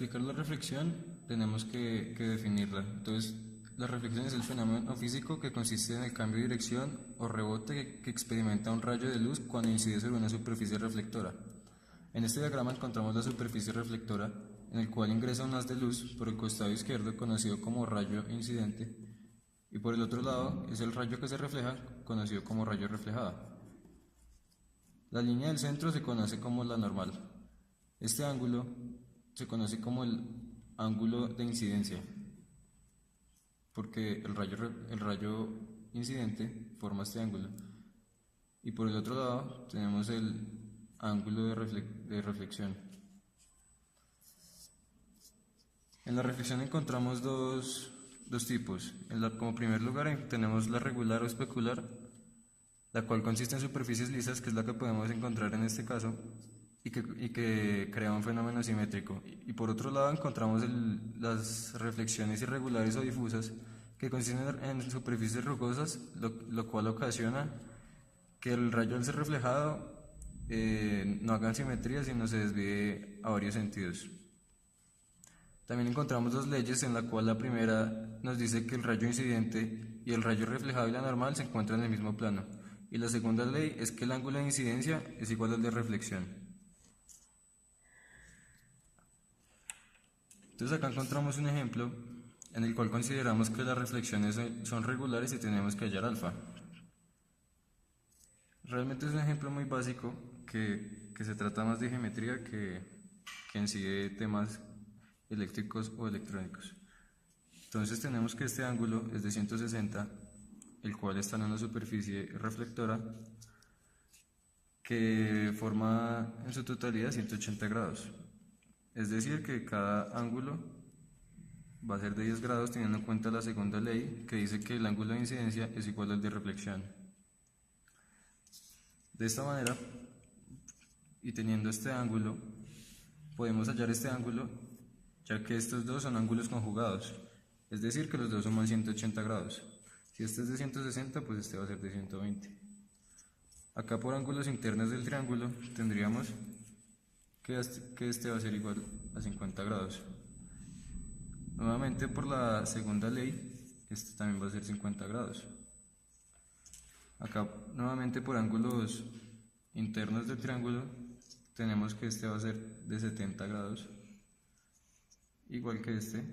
explicar la reflexión tenemos que definirla. Entonces, la reflexión es el fenómeno físico que consiste en el cambio de dirección o rebote que experimenta un rayo de luz cuando incide sobre una superficie reflectora. En este diagrama encontramos la superficie reflectora, en el cual ingresa un haz de luz por el costado izquierdo, conocido como rayo incidente, y por el otro lado es el rayo que se refleja, conocido como rayo reflejado. La línea del centro se conoce como la normal. Este ángulo se conoce como el ángulo de incidencia, porque el rayo incidente forma este ángulo. Y por el otro lado tenemos el ángulo de reflexión. En la reflexión encontramos dos tipos. Como primer lugar tenemos la regular o especular, la cual consiste en superficies lisas, que es la que podemos encontrar en este caso, y que crea un fenómeno simétrico. Y por otro lado encontramos las reflexiones irregulares o difusas, que consisten en superficies rugosas, lo cual ocasiona que el rayo al ser reflejado no haga simetría, sino se desvíe a varios sentidos. También encontramos dos leyes, en la cual la primera nos dice que el rayo incidente y el rayo reflejado y la normal se encuentran en el mismo plano, y la segunda ley es que el ángulo de incidencia es igual al de reflexión. Entonces acá encontramos un ejemplo en el cual consideramos que las reflexiones son regulares y tenemos que hallar alfa. Realmente es un ejemplo muy básico que se trata más de geometría que en sí de temas eléctricos o electrónicos. Entonces tenemos que este ángulo es de 160, el cual está en una superficie reflectora que forma en su totalidad 180 grados. Es decir, que cada ángulo va a ser de 10 grados, teniendo en cuenta la segunda ley, que dice que el ángulo de incidencia es igual al de reflexión. De esta manera, y teniendo este ángulo, podemos hallar este ángulo, ya que estos dos son ángulos conjugados, es decir, que los dos suman 180 grados. Si este es de 160, pues este va a ser de 120. Acá por ángulos internos del triángulo tendríamos que este va a ser igual a 50 grados. Nuevamente por la segunda ley, este también va a ser 50 grados. Acá nuevamente por ángulos internos del triángulo tenemos que este va a ser de 70 grados, igual que este,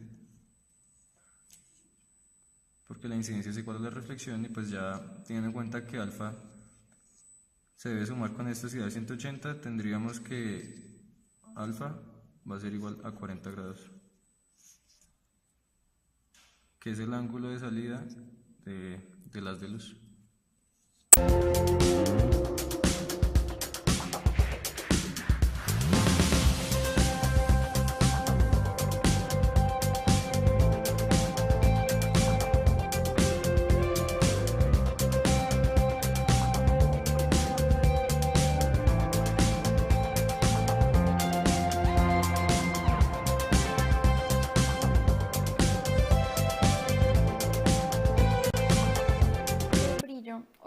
porque la incidencia es igual a la reflexión, y pues ya teniendo en cuenta que alfa se debe sumar con esto, si da 180, tendríamos que alfa va a ser igual a 40 grados, que es el ángulo de salida del haz de luz.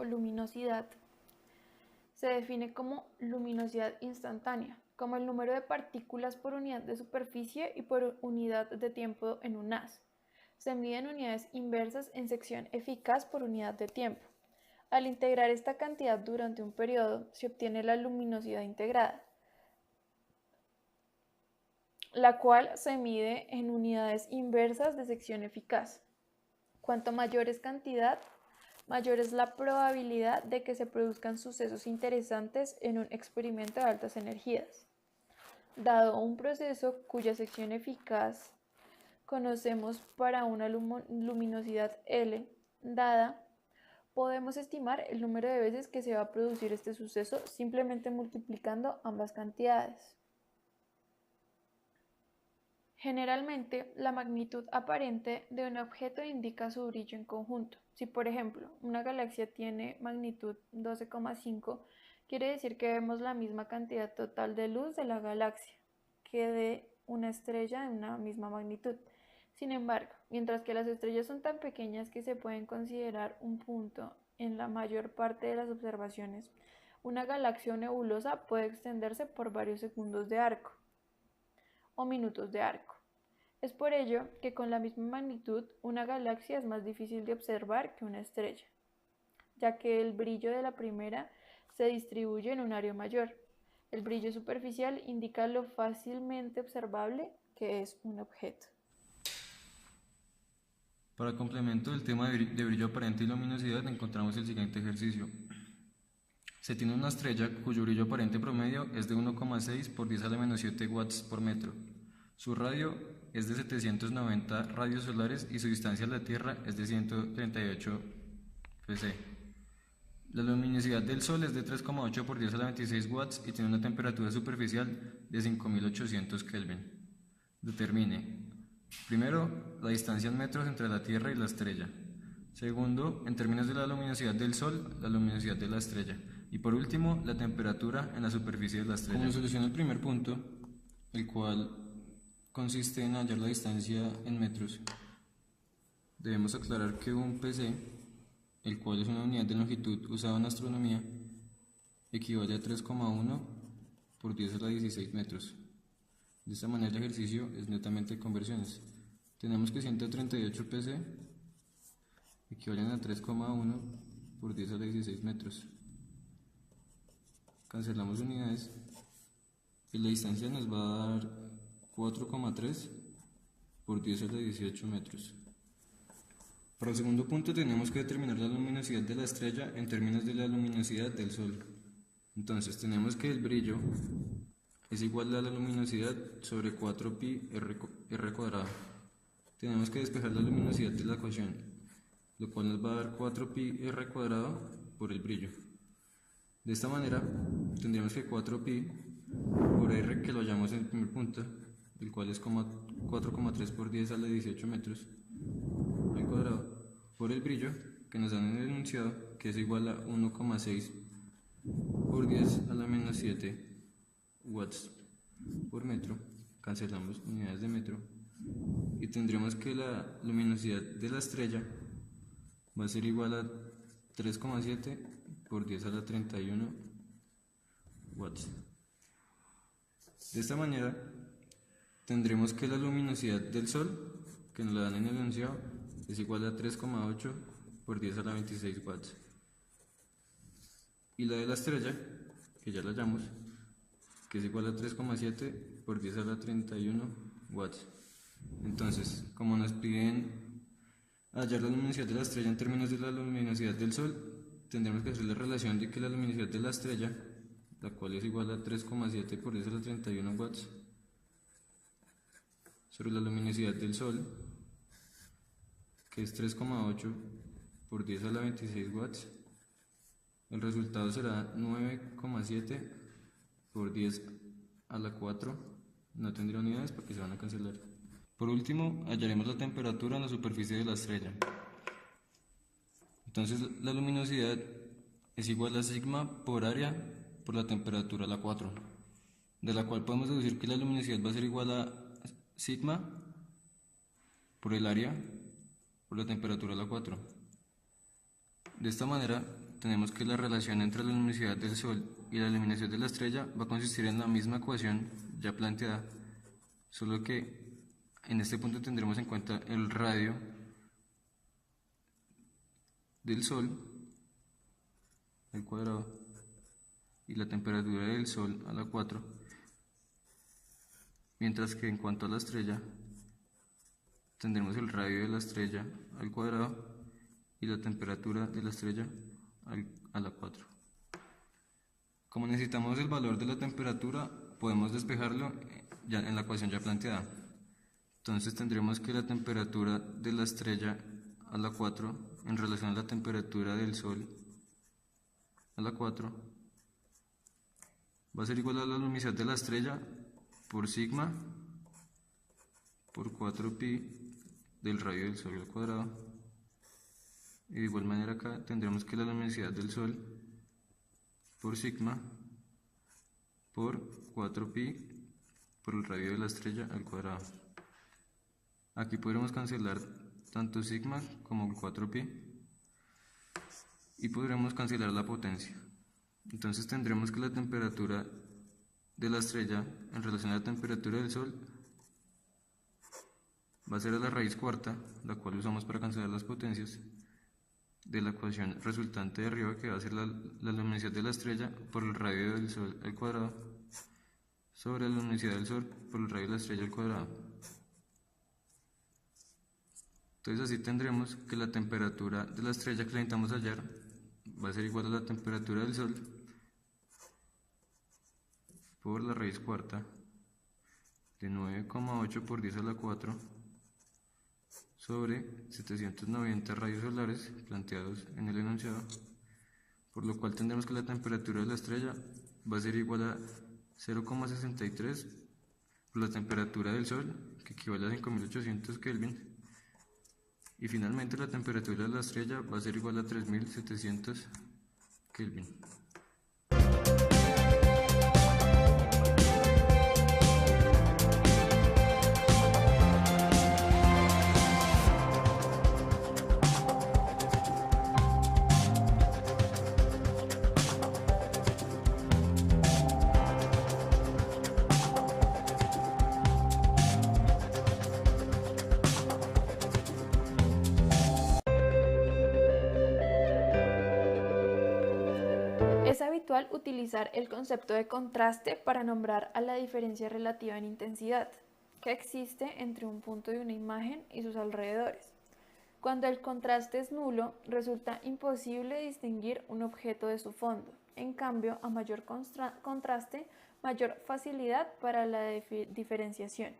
Luminosidad se define como luminosidad instantánea, como el número de partículas por unidad de superficie y por unidad de tiempo en un haz. Se mide en unidades inversas en sección eficaz por unidad de tiempo. Al integrar esta cantidad durante un periodo, se obtiene la luminosidad integrada, la cual se mide en unidades inversas de sección eficaz. Cuanto mayor es cantidad, mayor es la probabilidad de que se produzcan sucesos interesantes en un experimento de altas energías. Dado un proceso cuya sección eficaz conocemos para una luminosidad L dada, podemos estimar el número de veces que se va a producir este suceso simplemente multiplicando ambas cantidades. Generalmente, la magnitud aparente de un objeto indica su brillo en conjunto. Si, por ejemplo, una galaxia tiene magnitud 12,5, quiere decir que vemos la misma cantidad total de luz de la galaxia que de una estrella de una misma magnitud. Sin embargo, mientras que las estrellas son tan pequeñas que se pueden considerar un punto en la mayor parte de las observaciones, una galaxia o nebulosa puede extenderse por varios segundos de arco o minutos de arco. Es por ello que con la misma magnitud una galaxia es más difícil de observar que una estrella, ya que el brillo de la primera se distribuye en un área mayor. El brillo superficial indica lo fácilmente observable que es un objeto. Para complemento del tema de brillo aparente y luminosidad encontramos el siguiente ejercicio. Se tiene una estrella cuyo brillo aparente promedio es de 1,6 por 10 a la menos 7 watts por metro. Su radio es de 790 radios solares y su distancia a la Tierra es de 138 pc. La luminosidad del Sol es de 3,8 por 10 a la 26 watts y tiene una temperatura superficial de 5800 Kelvin. Determine, primero, la distancia en metros entre la Tierra y la estrella. Segundo, en términos de la luminosidad del Sol, la luminosidad de la estrella. Y por último, la temperatura en la superficie de la estrella. Como solución al primer punto, el cual consiste en hallar la distancia en metros, debemos aclarar que un pc, el cual es una unidad de longitud usada en astronomía, equivale a 3,1 por 10 a la 16 metros. De esta manera el ejercicio es netamente de conversiones. Tenemos que 138 pc equivalen a 3,1 por 10 a la 16 metros. Cancelamos unidades y la distancia nos va a dar 4,3 por 10 a la 18 metros. Para el segundo punto tenemos que determinar la luminosidad de la estrella en términos de la luminosidad del Sol. Entonces tenemos que el brillo es igual a la luminosidad sobre 4pi r cuadrado. Tenemos que despejar la luminosidad de la ecuación, lo cual nos va a dar 4pi r cuadrado por el brillo. De esta manera tendríamos que 4pi por r, que lo hallamos en el primer punto, el cual es 4,3 por 10 a la 18 metros al cuadrado, por el brillo, que nos dan en el enunciado, que es igual a 1,6 por 10 a la menos 7 watts por metro. Cancelamos unidades de metro y tendremos que la luminosidad de la estrella va a ser igual a 3,7 por 10 a la 31 watts. De esta manera tendremos que la luminosidad del Sol, que nos la dan en el enunciado, es igual a 3,8 por 10 a la 26 watts. Y la de la estrella, que ya la hallamos, que es igual a 3,7 por 10 a la 31 watts. Entonces, como nos piden hallar la luminosidad de la estrella en términos de la luminosidad del Sol, tendremos que hacer la relación de que la luminosidad de la estrella, la cual es igual a 3,7 por 10 a la 31 watts, sobre la luminosidad del Sol, que es 3,8 por 10 a la 26 watts, el resultado será 9,7 por 10 a la 4, no tendrá unidades porque se van a cancelar. Por último, hallaremos la temperatura en la superficie de la estrella. Entonces la luminosidad es igual a sigma por área por la temperatura a la 4, de la cual podemos deducir que la luminosidad va a ser igual a sigma por el área por la temperatura a la 4. De esta manera tenemos que la relación entre la luminosidad del Sol y la luminosidad de la estrella va a consistir en la misma ecuación ya planteada, solo que en este punto tendremos en cuenta el radio del Sol al cuadrado y la temperatura del Sol a la 4, mientras que en cuanto a la estrella tendremos el radio de la estrella al cuadrado y la temperatura de la estrella a la 4. Como necesitamos el valor de la temperatura, podemos despejarlo ya en la ecuación ya planteada. Entonces tendremos que la temperatura de la estrella a la 4 en relación a la temperatura del Sol a la 4 va a ser igual a la luminosidad de la estrella por sigma por 4pi del radio del Sol al cuadrado. Y de igual manera acá tendremos que la luminosidad del Sol por sigma por 4pi por el radio de la estrella al cuadrado. Aquí podremos cancelar tanto sigma como 4pi y podremos cancelar la potencia. Entonces tendremos que la temperatura de la estrella en relación a la temperatura del Sol va a ser a la raíz cuarta, la cual usamos para cancelar las potencias, de la ecuación resultante de arriba, que va a ser la luminosidad de la estrella por el radio del Sol al cuadrado, sobre la luminosidad del Sol por el radio de la estrella al cuadrado. Entonces así tendremos que la temperatura de la estrella que necesitamos hallar va a ser igual a la temperatura del Sol por la raíz cuarta de 9,8 por 10 a la 4 sobre 790 rayos solares planteados en el enunciado, por lo cual tendremos que la temperatura de la estrella va a ser igual a 0,63 por la temperatura del Sol, que equivale a 5800 Kelvin, y finalmente la temperatura de la estrella va a ser igual a 3700 Kelvin. Es habitual utilizar el concepto de contraste para nombrar a la diferencia relativa en intensidad que existe entre un punto de una imagen y sus alrededores. Cuando el contraste es nulo, resulta imposible distinguir un objeto de su fondo. En cambio, a mayor contraste, mayor facilidad para la diferenciación.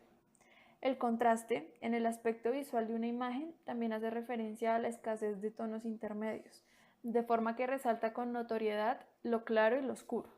El contraste, en el aspecto visual de una imagen, también hace referencia a la escasez de tonos intermedios, de forma que resalta con notoriedad lo claro y lo oscuro.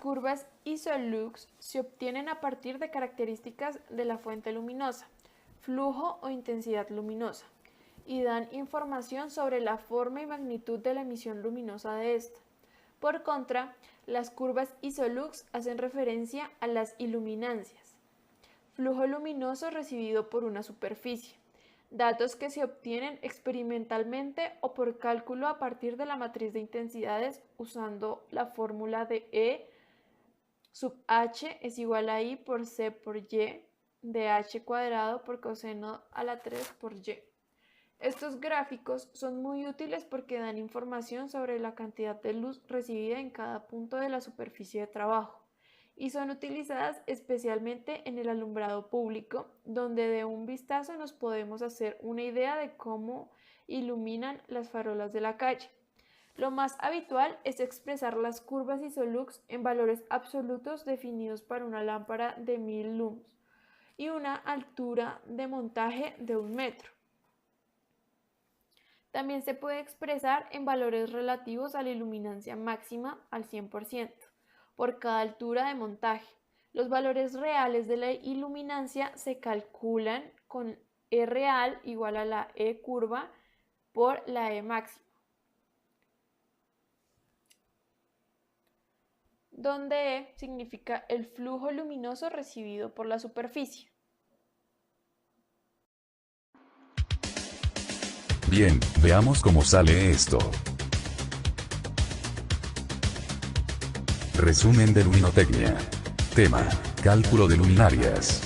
Curvas isolux se obtienen a partir de características de la fuente luminosa, flujo o intensidad luminosa, y dan información sobre la forma y magnitud de la emisión luminosa de esta. Por contra, las curvas isolux hacen referencia a las iluminancias, flujo luminoso recibido por una superficie, datos que se obtienen experimentalmente o por cálculo a partir de la matriz de intensidades usando la fórmula de E sub h es igual a I por C por Y de h cuadrado por coseno a la 3 por Y. Estos gráficos son muy útiles porque dan información sobre la cantidad de luz recibida en cada punto de la superficie de trabajo y son utilizadas especialmente en el alumbrado público, donde de un vistazo nos podemos hacer una idea de cómo iluminan las farolas de la calle. Lo más habitual es expresar las curvas isolux en valores absolutos definidos para una lámpara de 1000 lumos y una altura de montaje de 1 metro. También se puede expresar en valores relativos a la iluminancia máxima al 100% por cada altura de montaje. Los valores reales de la iluminancia se calculan con E real igual a la E curva por la E máxima, donde E significa el flujo luminoso recibido por la superficie. Bien, veamos cómo sale esto. Resumen de luminotecnia. Tema: cálculo de luminarias.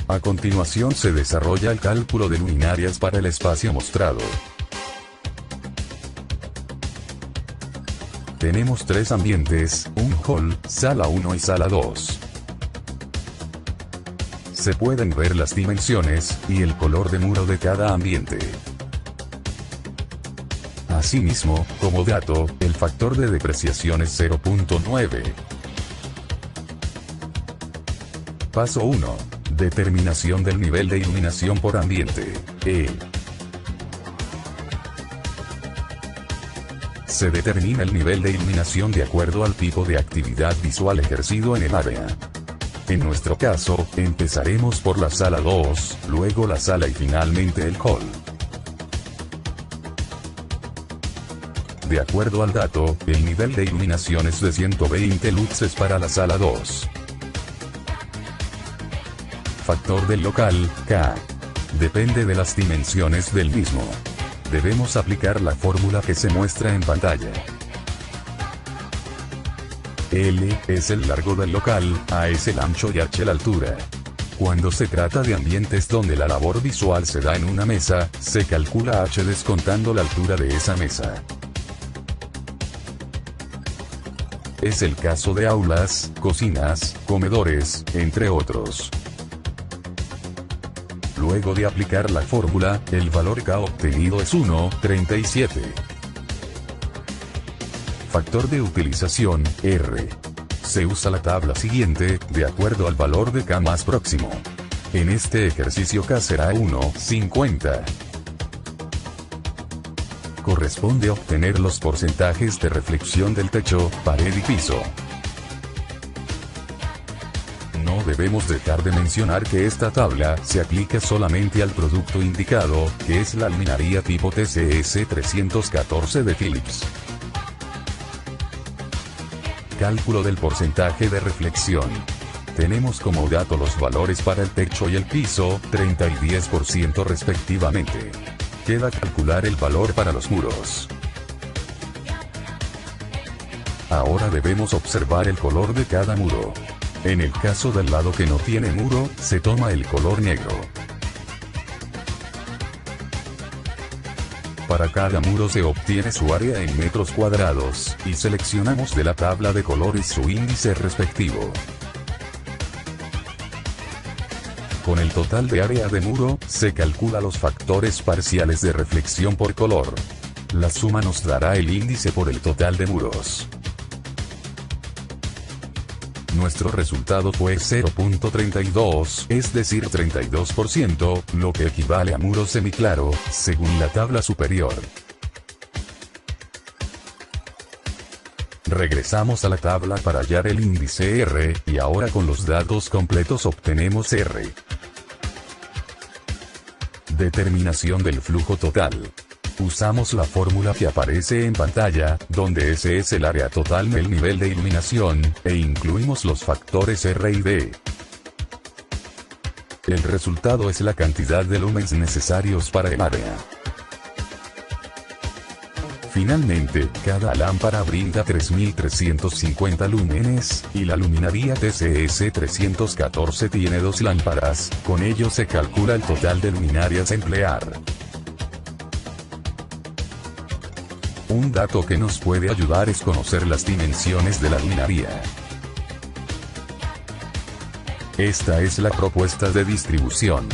A continuación se desarrolla el cálculo de luminarias para el espacio mostrado. Tenemos 3 ambientes, un hall, sala 1 y sala 2. Se pueden ver las dimensiones y el color de muro de cada ambiente. Asimismo, como dato, el factor de depreciación es 0.9. Paso 1. Determinación del nivel de iluminación por ambiente. Se determina el nivel de iluminación de acuerdo al tipo de actividad visual ejercido en el área. En nuestro caso, empezaremos por la sala 2, luego la sala y finalmente el hall. De acuerdo al dato, el nivel de iluminación es de 120 luxes para la sala 2. Factor del local, K. Depende de las dimensiones del mismo. Debemos aplicar la fórmula que se muestra en pantalla. L es el largo del local, A es el ancho y H la altura. Cuando se trata de ambientes donde la labor visual se da en una mesa, se calcula H descontando la altura de esa mesa. Es el caso de aulas, cocinas, comedores, entre otros. Luego de aplicar la fórmula, el valor K obtenido es 1,37. Factor de utilización, R. Se usa la tabla siguiente, de acuerdo al valor de K más próximo. En este ejercicio K será 1,50. Corresponde obtener los porcentajes de reflexión del techo, pared y piso. No debemos dejar de mencionar que esta tabla se aplica solamente al producto indicado, que es la luminaria tipo TCS 314 de Philips. Cálculo del porcentaje de reflexión. Tenemos como dato los valores para el techo y el piso, 30 y 10% respectivamente. Queda calcular el valor para los muros. Ahora debemos observar el color de cada muro. En el caso del lado que no tiene muro, se toma el color negro. Para cada muro se obtiene su área en metros cuadrados, y seleccionamos de la tabla de colores su índice respectivo. Con el total de área de muro, se calcula los factores parciales de reflexión por color. La suma nos dará el índice por el total de muros. Nuestro resultado fue 0.32, es decir 32%, lo que equivale a muro semiclaro, según la tabla superior. Regresamos a la tabla para hallar el índice R, y ahora con los datos completos obtenemos R. Determinación del flujo total. Usamos la fórmula que aparece en pantalla, donde S es el área total del nivel de iluminación, e incluimos los factores R y D. El resultado es la cantidad de lúmenes necesarios para el área. Finalmente, cada lámpara brinda 3350 lúmenes, y la luminaria TCS 314 tiene 2 lámparas, con ello se calcula el total de luminarias a emplear. Un dato que nos puede ayudar es conocer las dimensiones de la luminaria. Esta es la propuesta de distribución.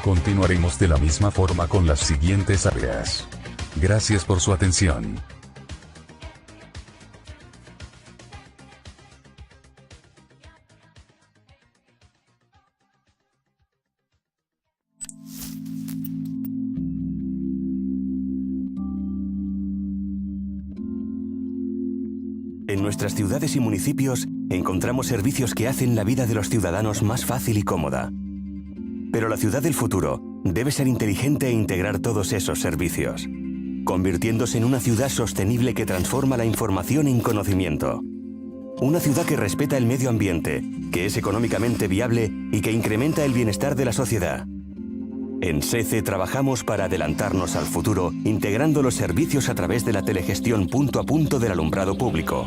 Continuaremos de la misma forma con las siguientes áreas. Gracias por su atención. En nuestras ciudades y municipios encontramos servicios que hacen la vida de los ciudadanos más fácil y cómoda. Pero la ciudad del futuro debe ser inteligente e integrar todos esos servicios, convirtiéndose en una ciudad sostenible que transforma la información en conocimiento. Una ciudad que respeta el medio ambiente, que es económicamente viable y que incrementa el bienestar de la sociedad. En SECE trabajamos para adelantarnos al futuro, integrando los servicios a través de la telegestión punto a punto del alumbrado público.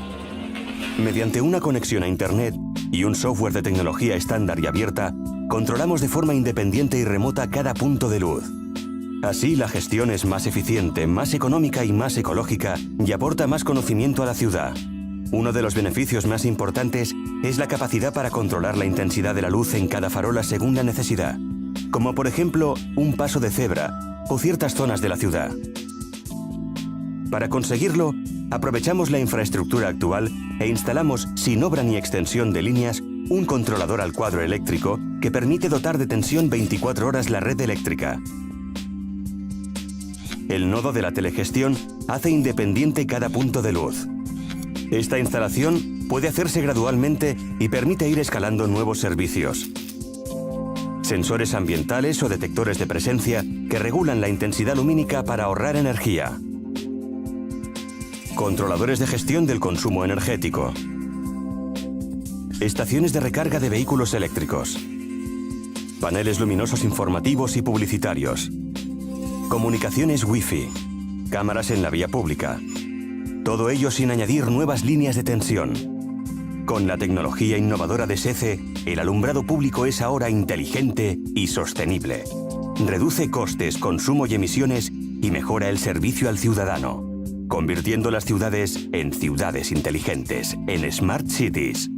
Mediante una conexión a Internet y un software de tecnología estándar y abierta, controlamos de forma independiente y remota cada punto de luz. Así la gestión es más eficiente, más económica y más ecológica, y aporta más conocimiento a la ciudad. Uno de los beneficios más importantes es la capacidad para controlar la intensidad de la luz en cada farola según la necesidad, como por ejemplo un paso de cebra o ciertas zonas de la ciudad. Para conseguirlo, aprovechamos la infraestructura actual e instalamos, sin obra ni extensión de líneas, un controlador al cuadro eléctrico que permite dotar de tensión 24 horas la red eléctrica. El nodo de la telegestión hace independiente cada punto de luz. Esta instalación puede hacerse gradualmente y permite ir escalando nuevos servicios. Sensores ambientales o detectores de presencia que regulan la intensidad lumínica para ahorrar energía. Controladores de gestión del consumo energético. Estaciones de recarga de vehículos eléctricos. Paneles luminosos informativos y publicitarios. Comunicaciones Wi-Fi. Cámaras en la vía pública. Todo ello sin añadir nuevas líneas de tensión. Con la tecnología innovadora de SECE, el alumbrado público es ahora inteligente y sostenible. Reduce costes, consumo y emisiones y mejora el servicio al ciudadano, convirtiendo las ciudades en ciudades inteligentes, en Smart Cities.